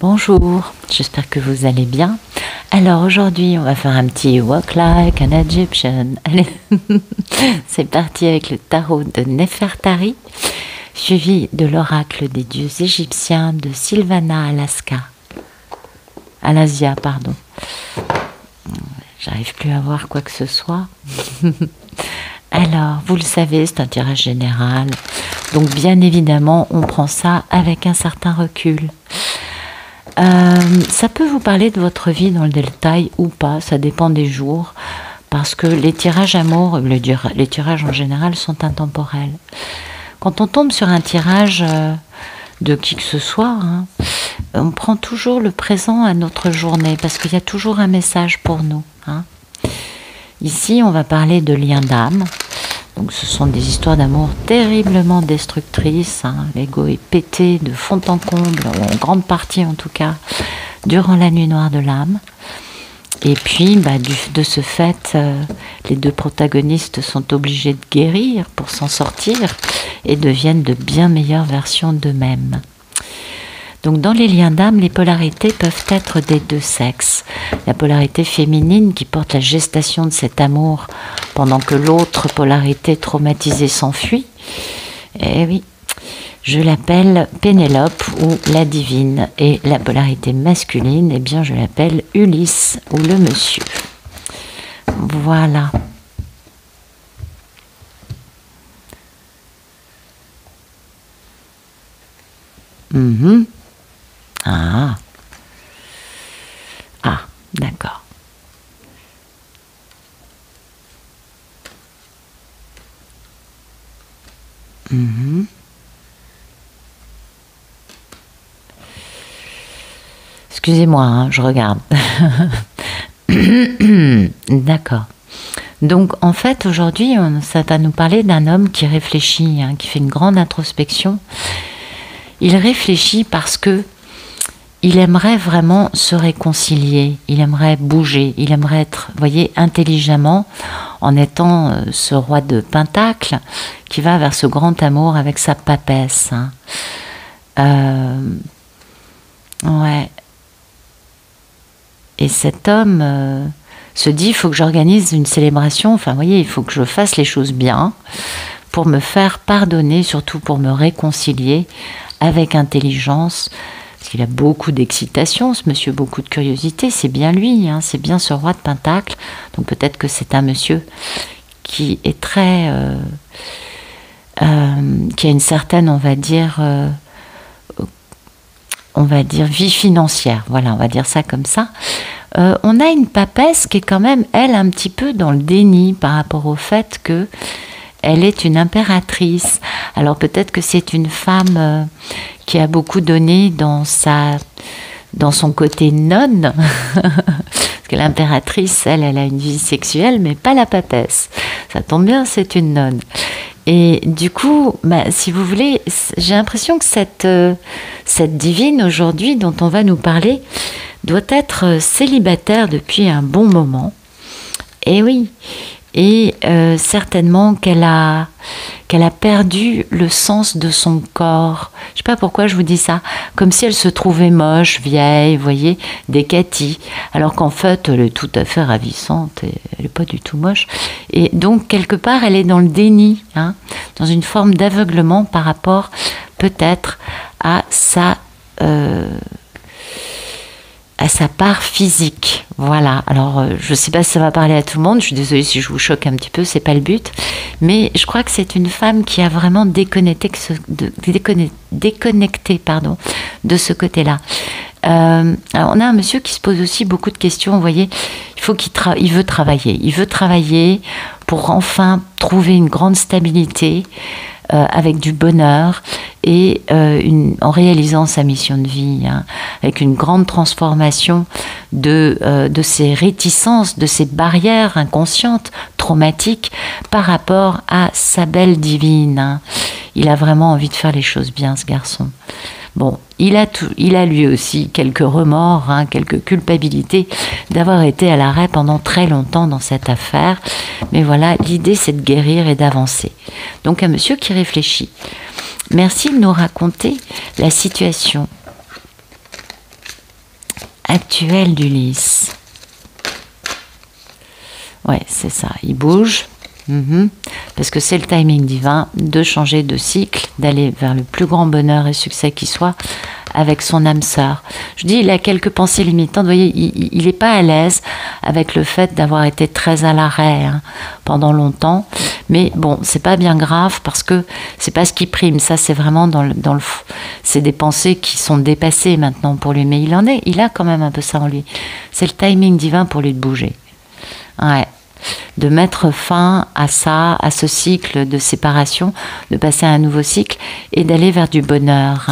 Bonjour, j'espère que vous allez bien. Alors aujourd'hui, on va faire un petit Walk Like an Egyptian. Allez, c'est parti avec le tarot de Nefertari, suivi de l'oracle des dieux égyptiens de Silvana Alasia, pardon. J'arrive plus à voir quoi que ce soit. Alors, vous le savez, c'est un tirage général. Donc bien évidemment, on prend ça avec un certain recul. Ça peut vous parler de votre vie dans le détail ou pas, ça dépend des jours, parce que les tirages amour, les tirages en général sont intemporels. Quand on tombe sur un tirage de qui que ce soit, on prend toujours le présent à notre journée, parce qu'il y a toujours un message pour nous. Ici, on va parler de liens d'âme. Donc ce sont des histoires d'amour terriblement destructrices. L'ego est pété de fond en comble, en grande partie en tout cas, durant la nuit noire de l'âme. Et puis, de ce fait, les deux protagonistes sont obligés de guérir pour s'en sortir et deviennent de bien meilleures versions d'eux-mêmes. Donc dans les liens d'âme, les polarités peuvent être des deux sexes. La polarité féminine qui porte la gestation de cet amour pendant que l'autre polarité traumatisée s'enfuit. Eh oui, je l'appelle Pénélope ou la divine. Et la polarité masculine, eh bien je l'appelle Ulysse ou le monsieur. Voilà. D'accord. Excusez-moi, je regarde. D'accord. Donc, en fait, aujourd'hui, ça va nous parler d'un homme qui réfléchit, qui fait une grande introspection. Il réfléchit parce que il aimerait vraiment se réconcilier, il aimerait bouger, il aimerait être, vous voyez, intelligemment, en étant ce roi de Pentacle qui va vers ce grand amour avec sa papesse. Ouais. Et cet homme se dit, il faut que j'organise une célébration, enfin, vous voyez, il faut que je fasse les choses bien pour me faire pardonner, surtout pour me réconcilier avec intelligence. Parce qu'il a beaucoup d'excitation, ce monsieur, beaucoup de curiosité, c'est bien lui, c'est bien ce roi de Pentacle. Donc peut-être que c'est un monsieur qui est très... qui a une certaine, on va dire, vie financière. Voilà, on va dire ça comme ça. On a une papesse qui est quand même, elle, un petit peu dans le déni par rapport au fait que elle est une impératrice. Alors peut-être que c'est une femme qui a beaucoup donné dans son côté nonne. Parce que l'impératrice, elle a une vie sexuelle, mais pas la papesse. Ça tombe bien, c'est une nonne. Et du coup, si vous voulez, j'ai l'impression que cette divine aujourd'hui dont on va nous parler doit être célibataire depuis un bon moment. Et oui. Et certainement qu'elle a perdu le sens de son corps. Je ne sais pas pourquoi je vous dis ça. Comme si elle se trouvait moche, vieille, vous voyez, décatie. Alors qu'en fait, elle est tout à fait ravissante et elle n'est pas du tout moche. Et donc, quelque part, elle est dans le déni, dans une forme d'aveuglement par rapport peut-être à sa part physique. Voilà. Alors, je ne sais pas si ça va parler à tout le monde. Je suis désolée si je vous choque un petit peu, c'est pas le but. Mais je crois que c'est une femme qui a vraiment déconnecté de ce côté-là. Alors on a un monsieur qui se pose aussi beaucoup de questions. Vous voyez, il veut travailler. Il veut travailler pour enfin trouver une grande stabilité. Avec du bonheur et en réalisant sa mission de vie, avec une grande transformation de ses réticences, de ses barrières inconscientes, traumatiques, par rapport à sa belle divine. Il a vraiment envie de faire les choses bien, ce garçon. Bon, il a lui aussi quelques remords, quelques culpabilités d'avoir été à l'arrêt pendant très longtemps dans cette affaire. Mais voilà, l'idée c'est de guérir et d'avancer. Donc un monsieur qui réfléchit. Merci de nous raconter la situation. actuel d'Ulysse. Ouais, c'est ça, il bouge. Parce que c'est le timing divin de changer de cycle, d'aller vers le plus grand bonheur et succès qui soit avec son âme sœur. Je dis, il a quelques pensées limitantes. Vous voyez, il n'est pas à l'aise avec le fait d'avoir été très à l'arrêt pendant longtemps. Mais bon, c'est pas bien grave parce que c'est pas ce qui prime. Ça, c'est vraiment c'est des pensées qui sont dépassées maintenant pour lui. Mais il a quand même un peu ça en lui. C'est le timing divin pour lui de bouger. Ouais. De mettre fin à ça, à ce cycle de séparation, de passer à un nouveau cycle et d'aller vers du bonheur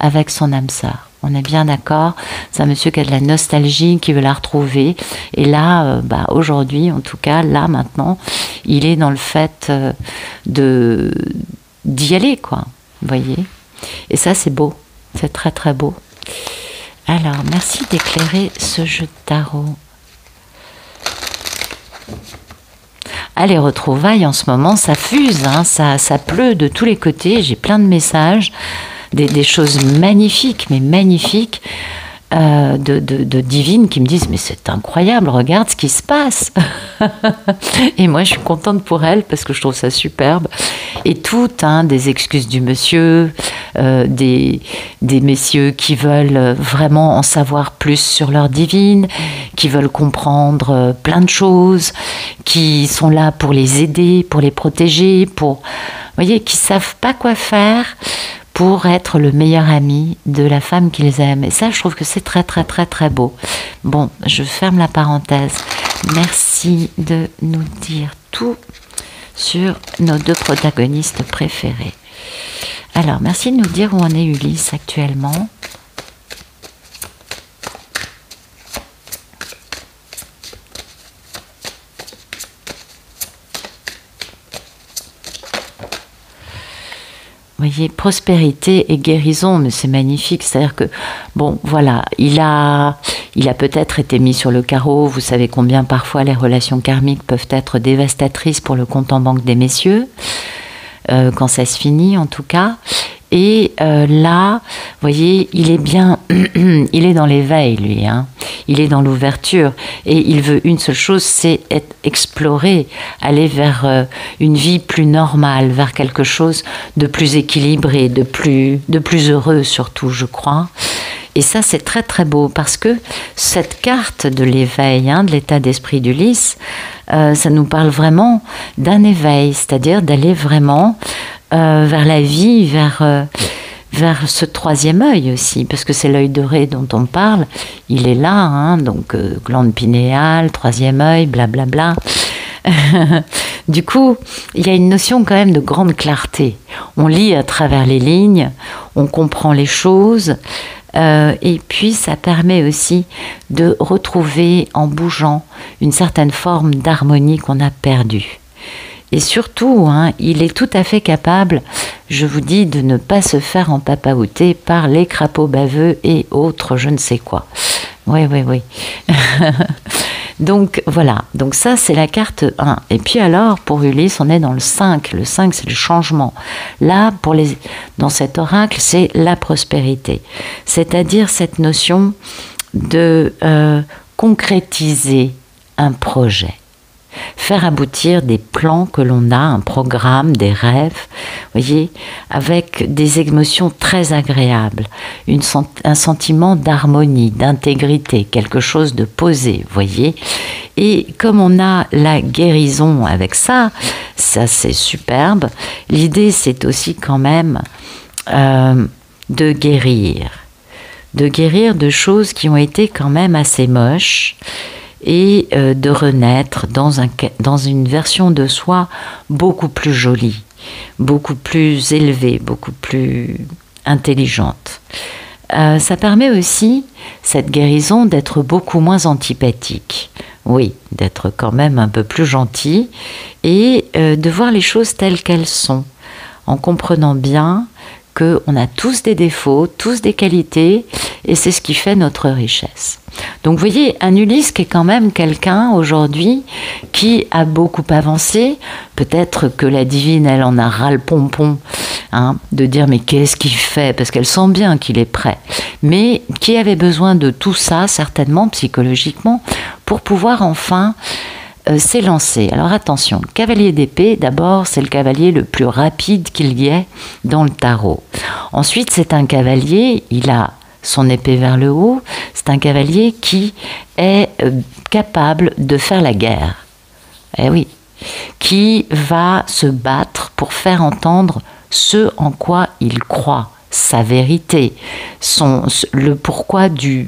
avec son âme sœur. On est bien d'accord, c'est un monsieur qui a de la nostalgie, qui veut la retrouver. Et là, aujourd'hui, en tout cas, là, maintenant, il est dans le fait d'y aller, quoi. Vous voyez? Et ça, c'est beau. C'est très, très beau. Alors, merci d'éclairer ce jeu de tarot. Ah, les retrouvailles en ce moment, ça fuse, ça pleut de tous les côtés. J'ai plein de messages, des choses magnifiques, mais magnifiques, de divines qui me disent mais c'est incroyable, regarde ce qui se passe. Et moi je suis contente pour elles parce que je trouve ça superbe. Et toutes, des excuses du monsieur, des messieurs qui veulent vraiment en savoir plus sur leur divine, qui veulent comprendre plein de choses, qui sont là pour les aider, pour les protéger, vous voyez, qui savent pas quoi faire pour être le meilleur ami de la femme qu'ils aiment. Et ça, je trouve que c'est très, très, très, très beau. Bon, je ferme la parenthèse. Merci de nous dire tout sur nos deux protagonistes préférés. Alors, merci de nous dire où en est Ulysse actuellement. Vous voyez, prospérité et guérison, mais c'est magnifique. C'est-à-dire que, bon, voilà, il a peut-être été mis sur le carreau. Vous savez combien parfois les relations karmiques peuvent être dévastatrices pour le compte en banque des messieurs, quand ça se finit en tout cas. Et là, vous voyez, il est bien, il est dans l'éveil, lui. Il est dans l'ouverture. Et il veut une seule chose, c'est explorer, aller vers une vie plus normale, vers quelque chose de plus équilibré, de plus heureux surtout, je crois. Et ça, c'est très très beau parce que cette carte de l'éveil, de l'état d'esprit d'Ulysse, ça nous parle vraiment d'un éveil, c'est-à-dire d'aller vraiment vers la vie, vers ce troisième œil aussi, parce que c'est l'œil doré dont on parle, il est là, donc glande pinéale, troisième œil, blablabla. Du coup, il y a une notion quand même de grande clarté. On lit à travers les lignes, on comprend les choses, et puis ça permet aussi de retrouver en bougeant une certaine forme d'harmonie qu'on a perdue. Et surtout, il est tout à fait capable, je vous dis, de ne pas se faire empapaouter par les crapauds baveux et autres je ne sais quoi. Oui. Donc voilà, donc ça c'est la carte 1. Et puis alors, pour Ulysse, on est dans le 5. Le 5, c'est le changement. Là, dans cet oracle, c'est la prospérité. C'est-à-dire cette notion de concrétiser un projet. Faire aboutir des plans que l'on a, un programme, des rêves, voyez, avec des émotions très agréables, un sentiment d'harmonie, d'intégrité, quelque chose de posé, voyez. Et comme on a la guérison avec ça c'est superbe. L'idée, c'est aussi quand même de guérir de choses qui ont été quand même assez moches, et de renaître dans une version de soi beaucoup plus jolie, beaucoup plus élevée, beaucoup plus intelligente. Ça permet aussi, cette guérison, d'être beaucoup moins antipathique. Oui, d'être quand même un peu plus gentil et de voir les choses telles qu'elles sont, en comprenant bien qu'on a tous des défauts, tous des qualités, et c'est ce qui fait notre richesse. Donc vous voyez, un Ulysse qui est quand même quelqu'un aujourd'hui qui a beaucoup avancé. Peut-être que la divine, elle en a ras le pompon, hein, de dire mais qu'est-ce qu'il fait, parce qu'elle sent bien qu'il est prêt, mais qui avait besoin de tout ça, certainement psychologiquement, pour pouvoir enfin s'élancer. Alors attention, le cavalier d'épée, d'abord, c'est le cavalier le plus rapide qu'il y ait dans le tarot. Ensuite, c'est un cavalier, il a son épée vers le haut, c'est un cavalier qui est capable de faire la guerre. Eh oui, qui va se battre pour faire entendre ce en quoi il croit, sa vérité, le pourquoi de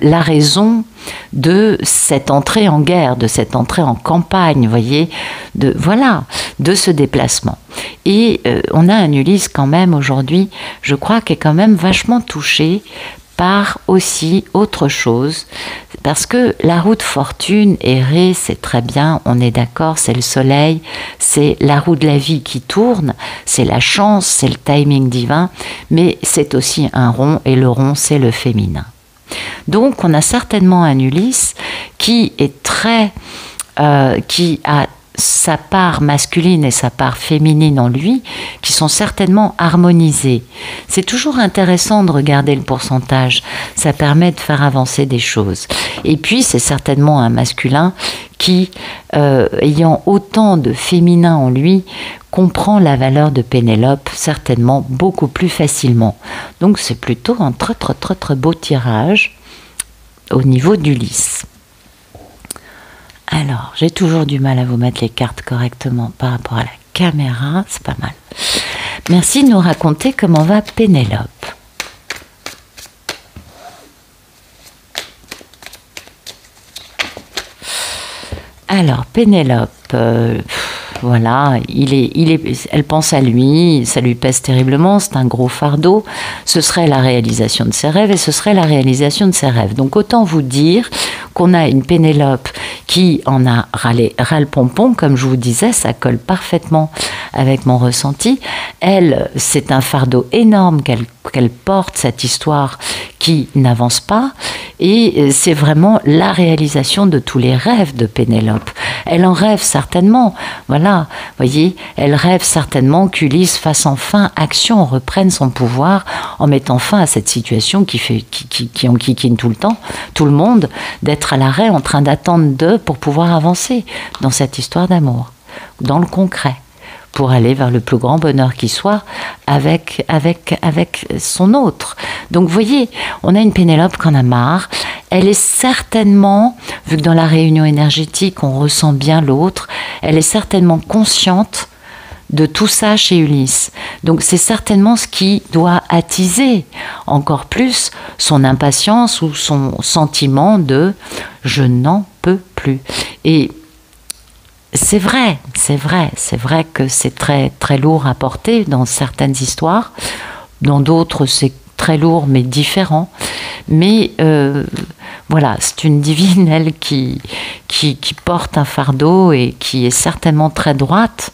la raison de cette entrée en guerre, de cette entrée en campagne, voyez, de ce déplacement. Et on a un Ulysse quand même aujourd'hui, je crois, qui est quand même vachement touché par aussi autre chose, parce que la roue de fortune, errer, c'est très bien, on est d'accord, c'est le soleil, c'est la roue de la vie qui tourne, c'est la chance, c'est le timing divin, mais c'est aussi un rond, et le rond, c'est le féminin. Donc on a certainement un Ulysse qui est qui a sa part masculine et sa part féminine en lui, qui sont certainement harmonisées. C'est toujours intéressant de regarder le pourcentage, ça permet de faire avancer des choses. Et puis c'est certainement un masculin qui, ayant autant de féminin en lui, comprend la valeur de Pénélope certainement beaucoup plus facilement. Donc c'est plutôt un très très très très beau tirage au niveau d'Ulysse. Alors, j'ai toujours du mal à vous mettre les cartes correctement par rapport à la caméra, c'est pas mal. Merci de nous raconter comment va Pénélope. Alors, Pénélope, voilà, elle pense à lui, ça lui pèse terriblement, c'est un gros fardeau. Ce serait la réalisation de ses rêves et ce serait la réalisation de ses rêves. Donc autant vous dire qu'on a une Pénélope qui en a ras le pompon, comme je vous disais, ça colle parfaitement avec mon ressenti. Elle, c'est un fardeau énorme qu'elle porte, cette histoire qui n'avance pas, et c'est vraiment la réalisation de tous les rêves de Pénélope. Elle en rêve certainement, voilà, voyez, elle rêve certainement qu'Ulysse fasse enfin action, reprenne son pouvoir en mettant fin à cette situation qui enquiquine tout le temps, tout le monde, d'être à l'arrêt en train d'attendre d'eux pour pouvoir avancer dans cette histoire d'amour, dans le concret, pour aller vers le plus grand bonheur qui soit avec son autre. Donc vous voyez, on a une Pénélope qui en a marre. Elle est certainement, vu que dans la réunion énergétique on ressent bien l'autre, elle est certainement consciente de tout ça chez Ulysse. Donc c'est certainement ce qui doit attiser encore plus son impatience ou son sentiment de « je n'en peux plus ». Et c'est vrai que c'est très, très lourd à porter dans certaines histoires. Dans d'autres, c'est très lourd mais différent. Mais voilà, c'est une divine, elle, qui porte un fardeau et qui est certainement très droite.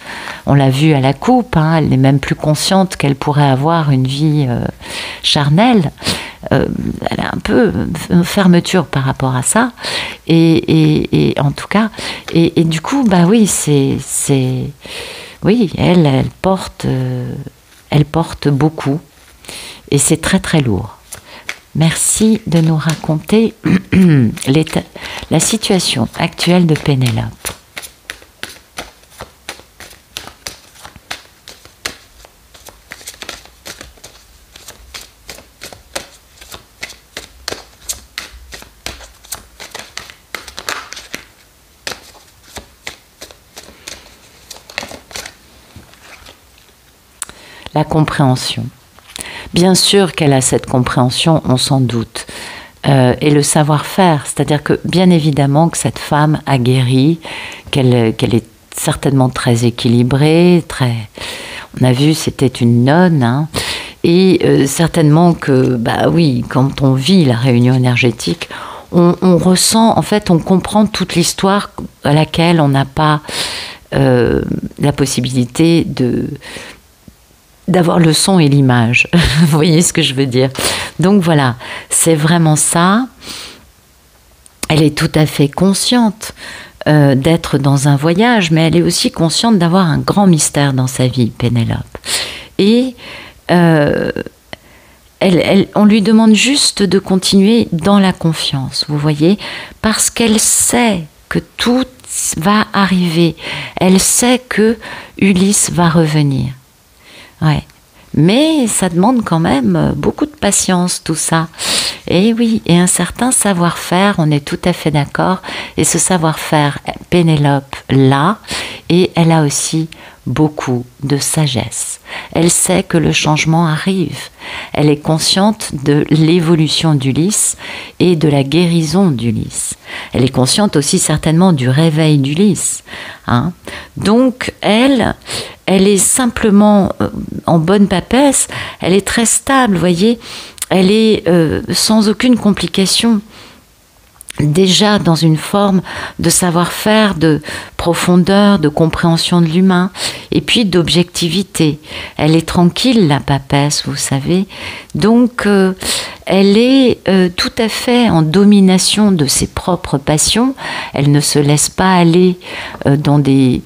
On l'a vu à la coupe, hein, elle est même plus consciente qu'elle pourrait avoir une vie charnelle. Elle a un peu une fermeture par rapport à ça, et en tout cas, et du coup, bah oui, oui, elle porte beaucoup, et c'est très très lourd. Merci de nous raconter la situation actuelle de Pénélope. La compréhension. Bien sûr qu'elle a cette compréhension, on s'en doute. Et le savoir-faire, c'est-à-dire que bien évidemment que cette femme a guéri, qu'elle est certainement très équilibrée, on a vu, c'était une nonne, hein, et certainement que, bah oui, quand on vit la réunion énergétique, on ressent, en fait, on comprend toute l'histoire à laquelle on n'a pas la possibilité d'avoir le son et l'image. Vous voyez ce que je veux dire? Donc voilà, c'est vraiment ça. Elle est tout à fait consciente d'être dans un voyage, mais elle est aussi consciente d'avoir un grand mystère dans sa vie, Pénélope. Et on lui demande juste de continuer dans la confiance, vous voyez, parce qu'elle sait que tout va arriver. Elle sait que Ulysse va revenir. Ouais. Mais ça demande quand même beaucoup de patience, tout ça. Et oui, et un certain savoir-faire, on est tout à fait d'accord. Et ce savoir-faire, Pénélope l'a, et elle a aussi beaucoup de sagesse. Elle sait que le changement arrive. Elle est consciente de l'évolution d'Ulysse et de la guérison d'Ulysse. Elle est consciente aussi certainement du réveil d'Ulysse. Hein. Donc elle est simplement en bonne papesse, elle est très stable, vous voyez, elle est sans aucune complication. Déjà dans une forme de savoir-faire, de profondeur, de compréhension de l'humain, et puis d'objectivité. Elle est tranquille, la papesse, vous savez. Donc, elle est tout à fait en domination de ses propres passions. Elle ne se laisse pas aller dans des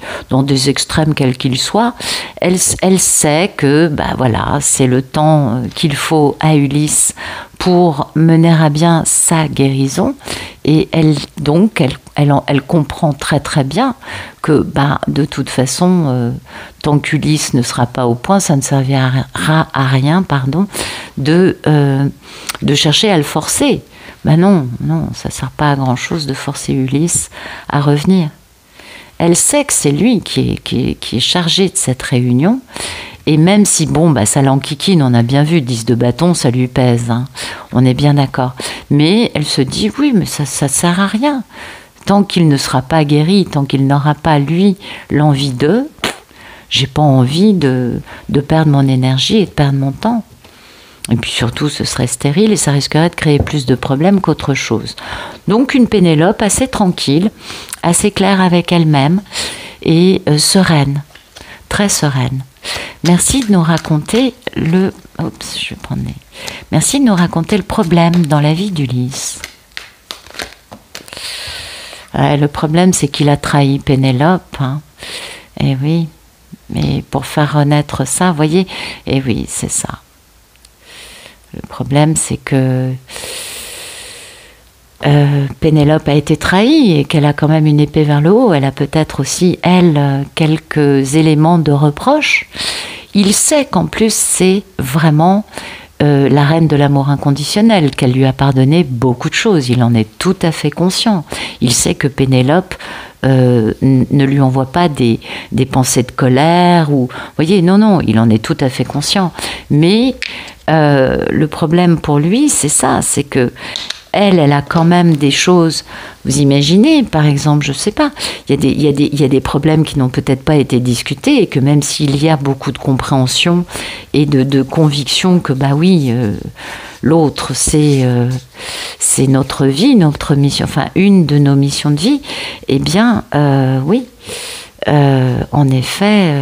extrêmes quels qu'ils soient. Elle sait que, bah voilà, c'est le temps qu'il faut à Ulysse pour mener à bien sa guérison. Et elle comprend très très bien que de toute façon, tant qu'Ulysse ne sera pas au point, ça ne servira à rien de chercher à le forcer. Non, ça ne sert pas à grand chose de forcer Ulysse à revenir. Elle sait que c'est lui qui est chargé de cette réunion. Et même si, ça l'enquiquine, on a bien vu, 10 de bâton, ça lui pèse. Hein. On est bien d'accord. Mais elle se dit, oui, mais ça sert à rien. Tant qu'il ne sera pas guéri, tant qu'il n'aura pas, lui, l'envie d'eux, j'ai pas envie de perdre mon énergie et de perdre mon temps. Et puis surtout, ce serait stérile et ça risquerait de créer plus de problèmes qu'autre chose. Donc une Pénélope assez tranquille, assez claire avec elle-même et sereine, très sereine. Merci de nous raconter Merci de nous raconter le problème dans la vie d'Ulysse. Le problème, c'est qu'il a trahi Pénélope. Hein. Et oui, mais pour faire renaître ça, vous voyez, et oui, c'est ça. Le problème, c'est que Pénélope a été trahie et qu'elle a quand même une épée vers le haut. Elle a peut-être aussi, elle, quelques éléments de reproche. Il sait qu'en plus, c'est vraiment la reine de l'amour inconditionnel, qu'elle lui a pardonné beaucoup de choses. Il en est tout à fait conscient. Il sait que Pénélope ne lui envoie pas des pensées de colère. Vous voyez, non, il en est tout à fait conscient. Mais le problème pour lui, c'est ça, c'est que elle a quand même des choses, vous imaginez, par exemple, je ne sais pas, il y a des problèmes qui n'ont peut-être pas été discutés et que même s'il y a beaucoup de compréhension et de conviction que, l'autre, c'est notre vie, notre mission, enfin, une de nos missions de vie, eh bien, oui, en effet,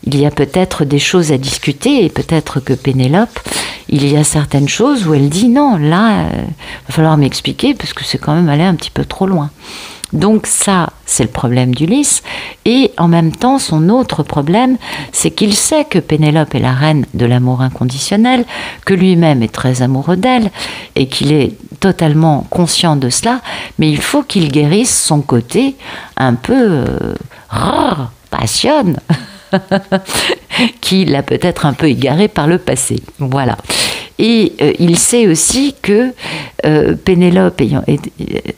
il y a peut-être des choses à discuter et peut-être que Pénélope, il y a certaines choses où elle dit non, là, il va falloir m'expliquer parce que c'est quand même allé un petit peu trop loin. Donc ça, c'est le problème d'Ulysse. Et en même temps, son autre problème, c'est qu'il sait que Pénélope est la reine de l'amour inconditionnel, que lui-même est très amoureux d'elle et qu'il est totalement conscient de cela, mais il faut qu'il guérisse son côté un peu passionne. Qui l'a peut-être un peu égaré par le passé. Voilà. Et il sait aussi que Pénélope,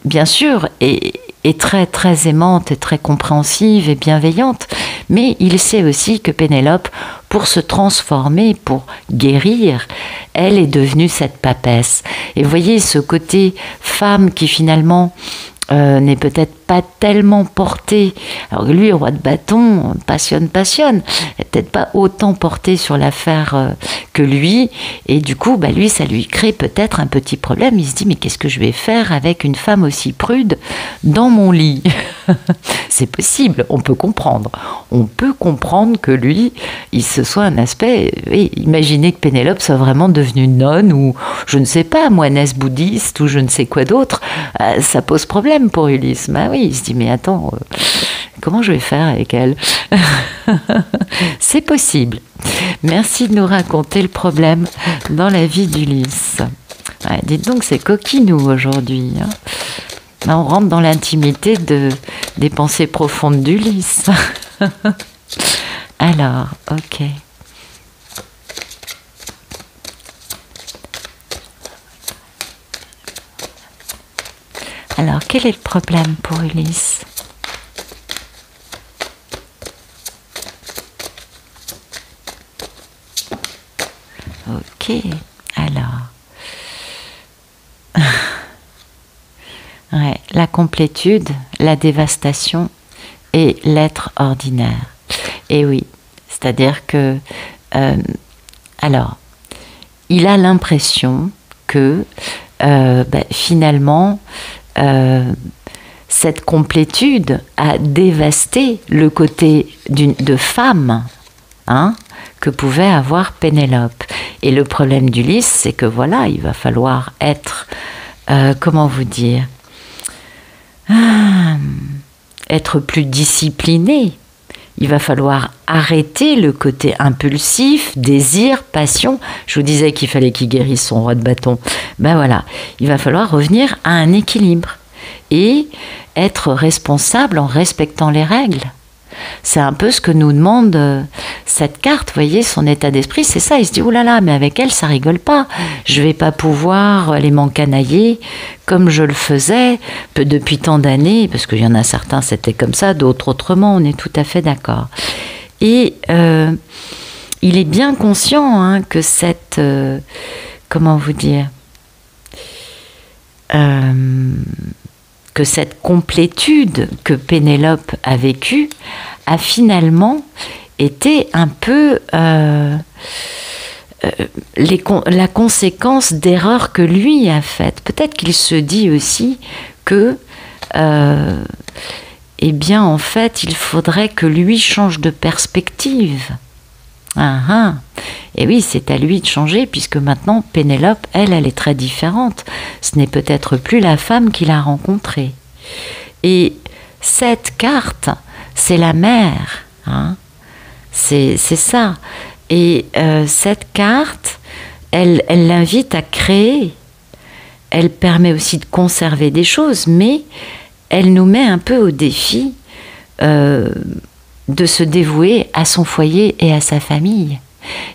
bien sûr, est très, très aimante et très compréhensive et bienveillante, mais il sait aussi que Pénélope, pour se transformer, pour guérir, elle est devenue cette papesse. Et vous voyez ce côté femme qui finalement n'est peut-être pas tellement portée. Alors lui, roi de bâton, passionne, elle n'est peut-être pas autant portée sur l'affaire que lui, et du coup, lui, ça lui crée peut-être un petit problème. Il se dit, mais qu'est-ce que je vais faire avec une femme aussi prude dans mon lit? C'est possible, on peut comprendre. On peut comprendre que lui, il se soit un aspect... Oui, imaginez que Pénélope soit vraiment devenue nonne ou, je ne sais pas, moinesse bouddhiste ou je ne sais quoi d'autre. Ça pose problème pour Ulysse. Oui, il se dit, mais attends, comment je vais faire avec elle? C'est possible. Merci de nous raconter le problème dans la vie d'Ulysse. Ouais, dites donc, c'est coquinou aujourd'hui. On rentre dans l'intimité des pensées profondes d'Ulysse. Alors, ok. Alors, quel est le problème pour Ulysse? Ok, alors. Ouais, la complétude, la dévastation et l'être ordinaire. Et oui, c'est-à-dire que, alors, il a l'impression que finalement, cette complétude a dévasté le côté de femme, que pouvait avoir Pénélope. Et le problème d'Ulysse, c'est que voilà, il va falloir être, comment vous dire, être plus discipliné. Il va falloir arrêter le côté impulsif, désir, passion. Je vous disais qu'il fallait qu'il guérisse son roi de bâton. Voilà, il va falloir revenir à un équilibre et être responsable en respectant les règles. C'est un peu ce que nous demande cette carte, vous voyez, son état d'esprit, c'est ça. Il se dit, oh là là, mais avec elle, ça rigole pas. Je vais pas pouvoir les m'encanailler comme je le faisais depuis tant d'années, parce qu'il y en a certains, c'était comme ça, d'autres autrement, on est tout à fait d'accord. Et il est bien conscient que cette... comment vous dire que cette complétude que Pénélope a vécue a finalement été un peu la conséquence d'erreurs que lui a faites. Peut-être qu'il se dit aussi que, eh bien, en fait, il faudrait que lui change de perspective. Et oui, c'est à lui de changer, puisque maintenant, Pénélope, elle est très différente. Ce n'est peut-être plus la femme qu'il a rencontrée. Et cette carte, c'est la mère. C'est ça. Et cette carte, elle l'invite à créer. Elle permet aussi de conserver des choses, mais elle nous met un peu au défi de se dévouer à son foyer et à sa famille.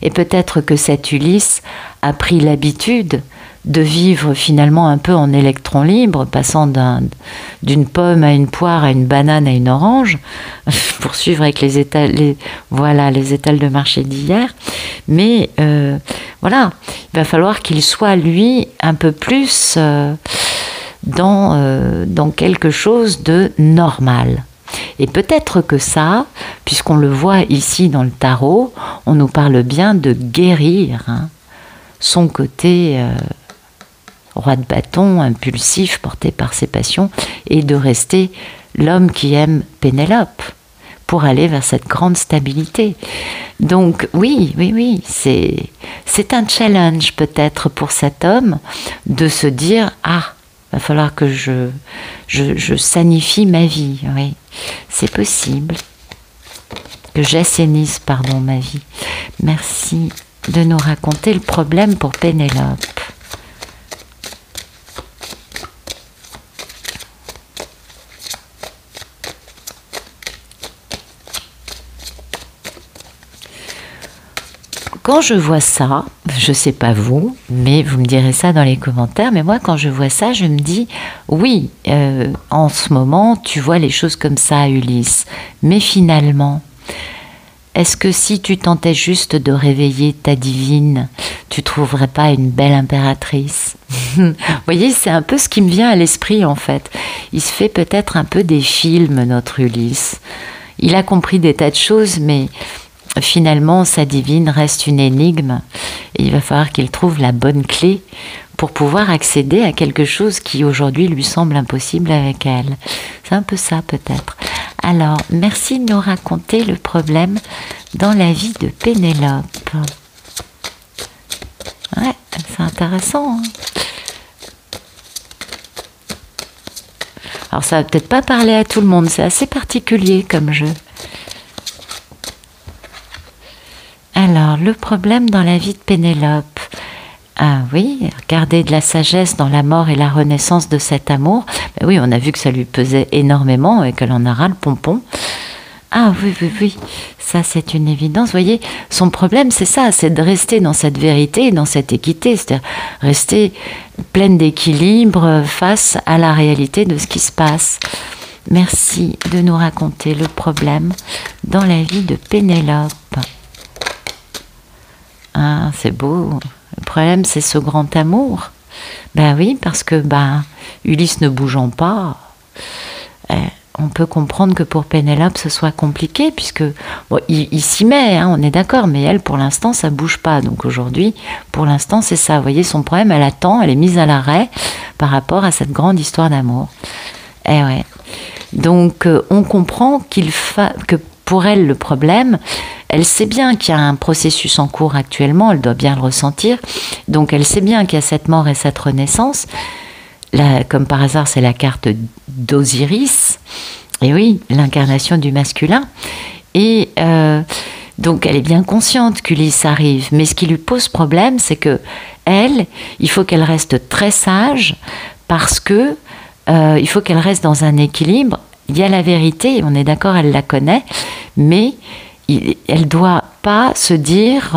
Et peut-être que cet Ulysse a pris l'habitude de vivre finalement un peu en électron libre, passant d'une pomme à une poire, à une banane, à une orange, pour suivre avec les étals de marché d'hier. Mais voilà, il va falloir qu'il soit, lui, un peu plus dans quelque chose de normal. Et peut-être que ça, puisqu'on le voit ici dans le tarot, on nous parle bien de guérir son côté roi de bâton, impulsif, porté par ses passions, et de rester l'homme qui aime Pénélope, pour aller vers cette grande stabilité. Donc oui, c'est un challenge peut-être pour cet homme de se dire « Ah, il va falloir que je sanifie ma vie. » Oui, c'est possible. Que j'assainisse, ma vie. Merci de nous raconter le problème pour Pénélope. Quand je vois ça, je ne sais pas vous, mais vous me direz ça dans les commentaires, mais moi quand je vois ça, je me dis, oui, en ce moment, tu vois les choses comme ça, Ulysse, mais finalement, est-ce que si tu tentais juste de réveiller ta divine, tu trouverais pas une belle impératrice ? Vous voyez, c'est un peu ce qui me vient à l'esprit en fait. Il se fait peut-être un peu des films, notre Ulysse. Il a compris des tas de choses, mais finalement, sa divine reste une énigme. Et il va falloir qu'il trouve la bonne clé pour pouvoir accéder à quelque chose qui aujourd'hui lui semble impossible avec elle. C'est un peu ça peut-être. Alors, merci de nous raconter le problème dans la vie de Pénélope. Ouais, c'est intéressant. Hein. Alors ça va peut-être pas parler à tout le monde, c'est assez particulier comme jeu. Alors, le problème dans la vie de Pénélope. Ah oui, regarder de la sagesse dans la mort et la renaissance de cet amour. Ben oui, on a vu que ça lui pesait énormément et qu'elle en a ras le pompon. Ah oui, oui, oui, ça c'est une évidence. Vous voyez, son problème c'est ça, c'est de rester dans cette vérité et dans cette équité, c'est-à-dire rester pleine d'équilibre face à la réalité de ce qui se passe. Merci de nous raconter le problème dans la vie de Pénélope. Ah, c'est beau. Le problème c'est ce grand amour. Ben oui, parce que Ulysse ne bougeant pas, on peut comprendre que pour Pénélope ce soit compliqué, puisque il s'y met, hein, on est d'accord, mais elle pour l'instant ça bouge pas. Donc aujourd'hui, pour l'instant c'est ça. Vous voyez, son problème, elle attend, elle est mise à l'arrêt par rapport à cette grande histoire d'amour. Eh ouais. Donc on comprend que pour elle le problème, elle sait bien qu'il y a un processus en cours actuellement, elle doit bien le ressentir. Donc elle sait bien qu'il y a cette mort et cette renaissance. Là, comme par hasard, c'est la carte d'Osiris, et oui, l'incarnation du masculin. Et donc, elle est bien consciente qu'Ulysse arrive, mais ce qui lui pose problème, c'est que elle, il faut qu'elle reste très sage, parce que il faut qu'elle reste dans un équilibre. Il y a la vérité, on est d'accord, elle la connaît, mais elle ne doit pas se dire,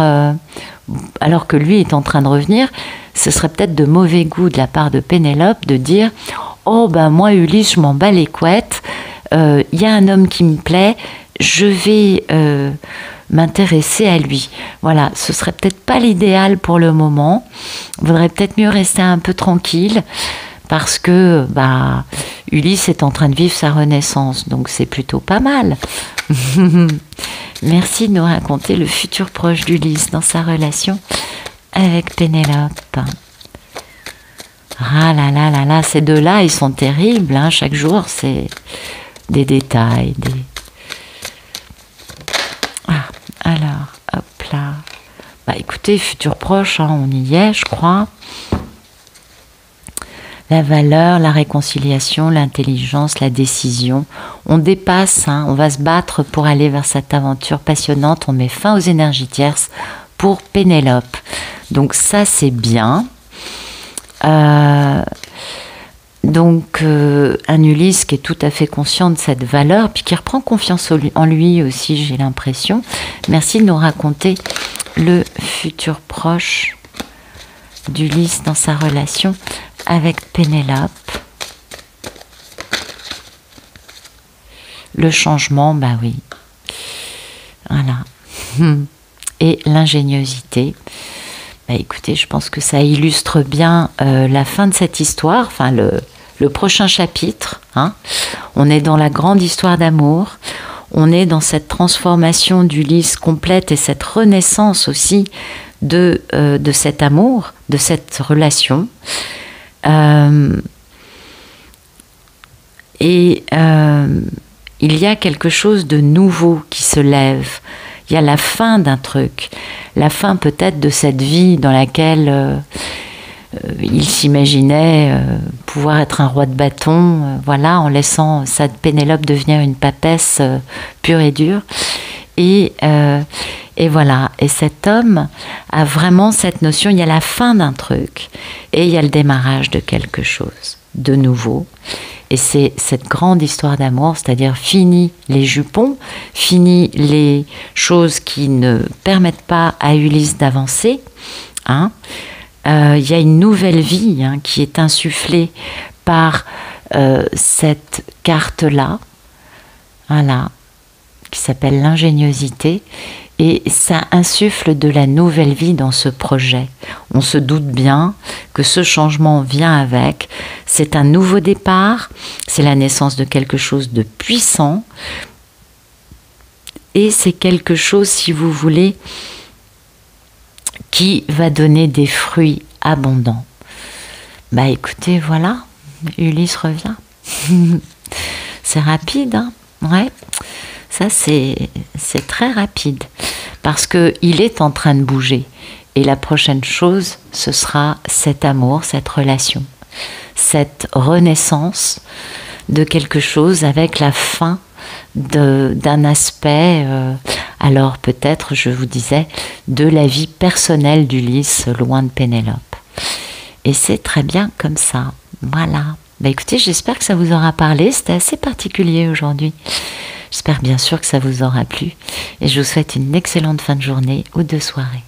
alors que lui est en train de revenir, ce serait peut-être de mauvais goût de la part de Pénélope de dire « Oh ben moi Ulysse, je m'en bats les couettes, il y a un homme qui me plaît, je vais m'intéresser à lui. » Voilà, ce serait peut-être pas l'idéal pour le moment. Il vaudrait peut-être mieux rester un peu tranquille parce que Ulysse est en train de vivre sa renaissance, donc c'est plutôt pas mal. Merci de nous raconter le futur proche d'Ulysse dans sa relation avec Pénélope. Ah là là là là, ces deux-là, ils sont terribles, hein, chaque jour, c'est des détails. Ah, alors, hop là. Écoutez, futur proche, hein, on y est, je crois. La valeur, la réconciliation, l'intelligence, la décision. On dépasse, hein, on va se battre pour aller vers cette aventure passionnante. On met fin aux énergies tierces pour Pénélope. Donc ça, c'est bien. Donc un Ulysse qui est tout à fait conscient de cette valeur, puis qui reprend confiance en lui aussi, j'ai l'impression. Merci de nous raconter le futur proche d'Ulysse dans sa relation avec Pénélope. Le changement, oui. Voilà. Et l'ingéniosité. Écoutez, je pense que ça illustre bien la fin de cette histoire, enfin le prochain chapitre. Hein. On est dans la grande histoire d'amour, on est dans cette transformation d'Ulysse complète et cette renaissance aussi de cet amour, de cette relation. Il y a quelque chose de nouveau qui se lève. Il y a la fin d'un truc, la fin peut-être de cette vie dans laquelle il s'imaginait pouvoir être un roi de bâton, voilà, en laissant sa Pénélope devenir une papesse pure et dure. Et voilà, et cet homme a vraiment cette notion, il y a la fin d'un truc et il y a le démarrage de quelque chose de nouveau. Et c'est cette grande histoire d'amour, c'est-à-dire fini les jupons, fini les choses qui ne permettent pas à Ulysse d'avancer. Hein. Il y a une nouvelle vie qui est insufflée par cette carte-là, voilà, qui s'appelle l'ingéniosité. Et ça insuffle de la nouvelle vie dans ce projet. On se doute bien que ce changement vient avec. C'est un nouveau départ, c'est la naissance de quelque chose de puissant, et c'est quelque chose, si vous voulez, qui va donner des fruits abondants. Bah écoutez, voilà, Ulysse revient. C'est rapide, hein? Ouais, ça c'est très rapide, parce qu'il est en train de bouger. Et la prochaine chose, ce sera cet amour, cette relation, cette renaissance de quelque chose avec la fin d'un aspect, alors peut-être, je vous disais, de la vie personnelle d'Ulysse, loin de Pénélope. Et c'est très bien comme ça. Voilà. Bah écoutez, j'espère que ça vous aura parlé. C'était assez particulier aujourd'hui. J'espère bien sûr que ça vous aura plu. Et je vous souhaite une excellente fin de journée ou de soirée.